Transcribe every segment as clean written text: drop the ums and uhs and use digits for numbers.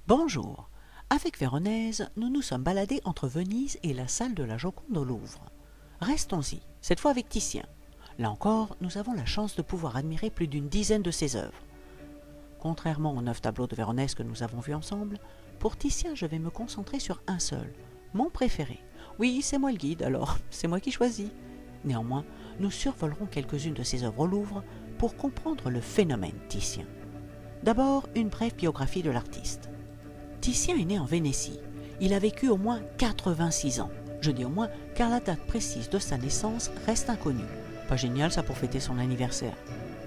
Bonjour. Avec Véronèse, nous nous sommes baladés entre Venise et la salle de la Joconde au Louvre. Restons-y, cette fois avec Titien. Là encore, nous avons la chance de pouvoir admirer plus d'une dizaine de ses œuvres. Contrairement aux 9 tableaux de Véronèse que nous avons vus ensemble, pour Titien, je vais me concentrer sur un seul, mon préféré. Oui, c'est moi le guide, alors c'est moi qui choisis. Néanmoins, nous survolerons quelques-unes de ses œuvres au Louvre pour comprendre le phénomène Titien. D'abord, une brève biographie de l'artiste. Titien est né en Vénétie. Il a vécu au moins 86 ans. Je dis au moins car la date précise de sa naissance reste inconnue. Pas génial ça pour fêter son anniversaire.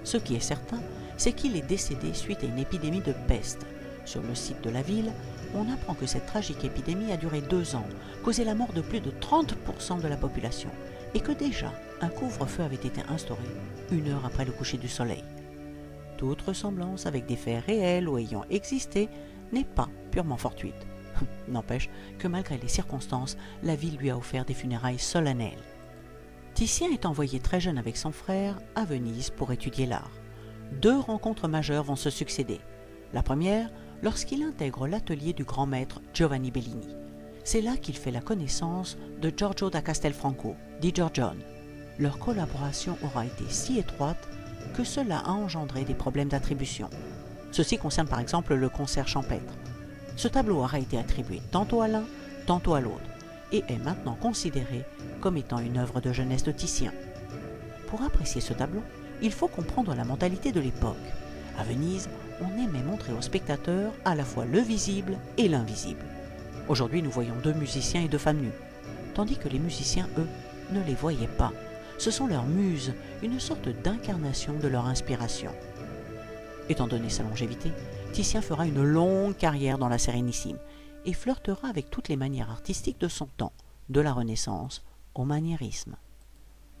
Ce qui est certain, c'est qu'il est décédé suite à une épidémie de peste. Sur le site de la ville, on apprend que cette tragique épidémie a duré 2 ans, causé la mort de plus de 30% de la population, et que déjà un couvre-feu avait été instauré 1 heure après le coucher du soleil. Toute ressemblance avec des faits réels ou ayant existé n'est pas purement fortuite. N'empêche que malgré les circonstances, la ville lui a offert des funérailles solennelles. Titien est envoyé très jeune avec son frère à Venise pour étudier l'art. 2 rencontres majeures vont se succéder. La première, lorsqu'il intègre l'atelier du grand maître Giovanni Bellini. C'est là qu'il fait la connaissance de Giorgio da Castelfranco, dit Giorgione. Leur collaboration aura été si étroite que cela a engendré des problèmes d'attribution. Ceci concerne par exemple le concert champêtre. Ce tableau aura été attribué tantôt à l'un, tantôt à l'autre, et est maintenant considéré comme étant une œuvre de jeunesse de Titien. Pour apprécier ce tableau, il faut comprendre la mentalité de l'époque. À Venise, on aimait montrer aux spectateurs à la fois le visible et l'invisible. Aujourd'hui, nous voyons 2 musiciens et 2 femmes nues, tandis que les musiciens, eux, ne les voyaient pas. Ce sont leurs muses, une sorte d'incarnation de leur inspiration. Étant donné sa longévité, Titien fera une longue carrière dans la Sérénissime et flirtera avec toutes les manières artistiques de son temps, de la Renaissance au maniérisme.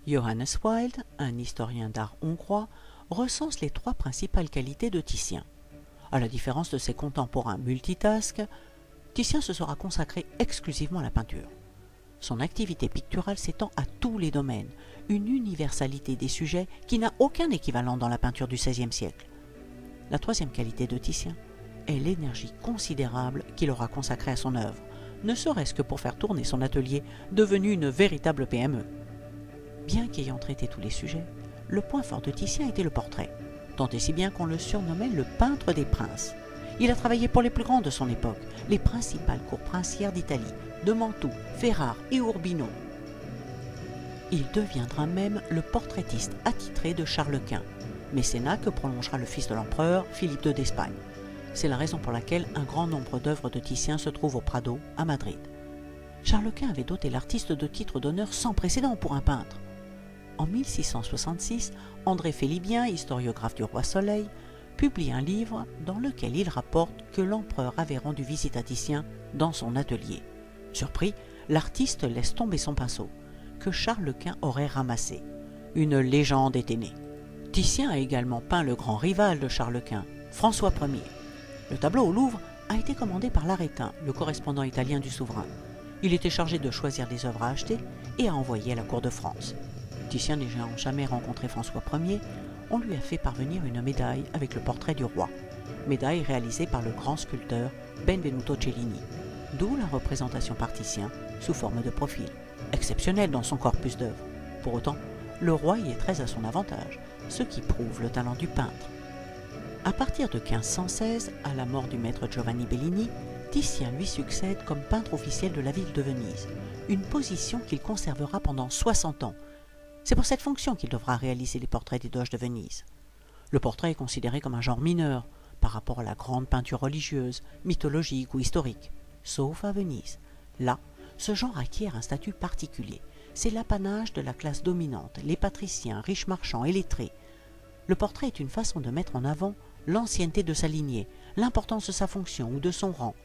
Johannes Wild, un historien d'art hongrois, recense les 3 principales qualités de Titien. À la différence de ses contemporains multitask, Titien se sera consacré exclusivement à la peinture. Son activité picturale s'étend à tous les domaines, une universalité des sujets qui n'a aucun équivalent dans la peinture du XVIe siècle. La 3e qualité de Titien est l'énergie considérable qu'il aura consacrée à son œuvre, ne serait-ce que pour faire tourner son atelier devenu une véritable PME. Bien qu'ayant traité tous les sujets, le point fort de Titien était le portrait, tant et si bien qu'on le surnommait le peintre des princes. Il a travaillé pour les plus grands de son époque, les principales cours princières d'Italie, de Mantoue, Ferrare et Urbino. Il deviendra même le portraitiste attitré de Charles Quint, mécénat que prolongera le fils de l'empereur, Philippe II d'Espagne. C'est la raison pour laquelle un grand nombre d'œuvres de Titien se trouvent au Prado, à Madrid. Charles Quint avait doté l'artiste de titres d'honneur sans précédent pour un peintre. En 1666, André Félibien, historiographe du roi Soleil, publie un livre dans lequel il rapporte que l'empereur avait rendu visite à Titien dans son atelier. Surpris, l'artiste laisse tomber son pinceau, que Charles Quint aurait ramassé. Une légende était née. Titien a également peint le grand rival de Charles Quint, François Ier. Le tableau au Louvre a été commandé par l'Arétin, le correspondant italien du souverain. Il était chargé de choisir les œuvres à acheter et à envoyer à la cour de France. Titien n'ayant jamais rencontré François Ier, on lui a fait parvenir une médaille avec le portrait du roi, médaille réalisée par le grand sculpteur Benvenuto Cellini, d'où la représentation par Titien sous forme de profil, exceptionnelle dans son corpus d'œuvres. Pour autant, le roi y est très à son avantage, ce qui prouve le talent du peintre. À partir de 1516, à la mort du maître Giovanni Bellini, Titien lui succède comme peintre officiel de la ville de Venise, une position qu'il conservera pendant 60 ans. C'est pour cette fonction qu'il devra réaliser les portraits des doges de Venise. Le portrait est considéré comme un genre mineur par rapport à la grande peinture religieuse, mythologique ou historique, sauf à Venise. Là, ce genre acquiert un statut particulier. C'est l'apanage de la classe dominante, les patriciens, riches marchands et lettrés. Le portrait est une façon de mettre en avant l'ancienneté de sa lignée, l'importance de sa fonction ou de son rang.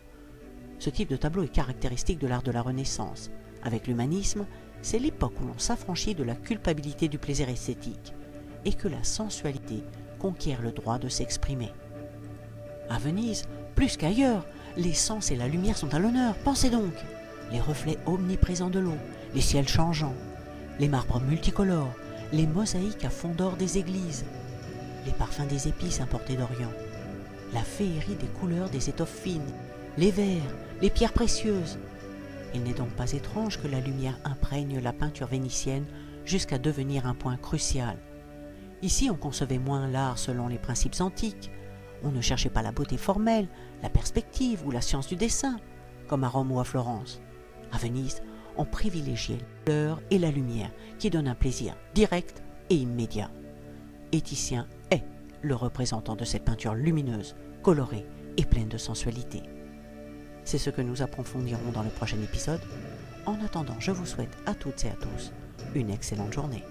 Ce type de tableau est caractéristique de l'art de la Renaissance. Avec l'humanisme, c'est l'époque où l'on s'affranchit de la culpabilité du plaisir esthétique et que la sensualité conquiert le droit de s'exprimer. À Venise, plus qu'ailleurs, les sens et la lumière sont à l'honneur, pensez donc. Les reflets omniprésents de l'eau, les ciels changeants, les marbres multicolores, les mosaïques à fond d'or des églises, les parfums des épices importés d'Orient, la féerie des couleurs des étoffes fines, les verres, les pierres précieuses. Il n'est donc pas étrange que la lumière imprègne la peinture vénitienne jusqu'à devenir un point crucial. Ici, on concevait moins l'art selon les principes antiques. On ne cherchait pas la beauté formelle, la perspective ou la science du dessin, comme à Rome ou à Florence. À Venise, on privilégiait la couleur et la lumière, qui donnent un plaisir direct et immédiat. Et Titien est le représentant de cette peinture lumineuse, colorée et pleine de sensualité. C'est ce que nous approfondirons dans le prochain épisode. En attendant, je vous souhaite à toutes et à tous une excellente journée.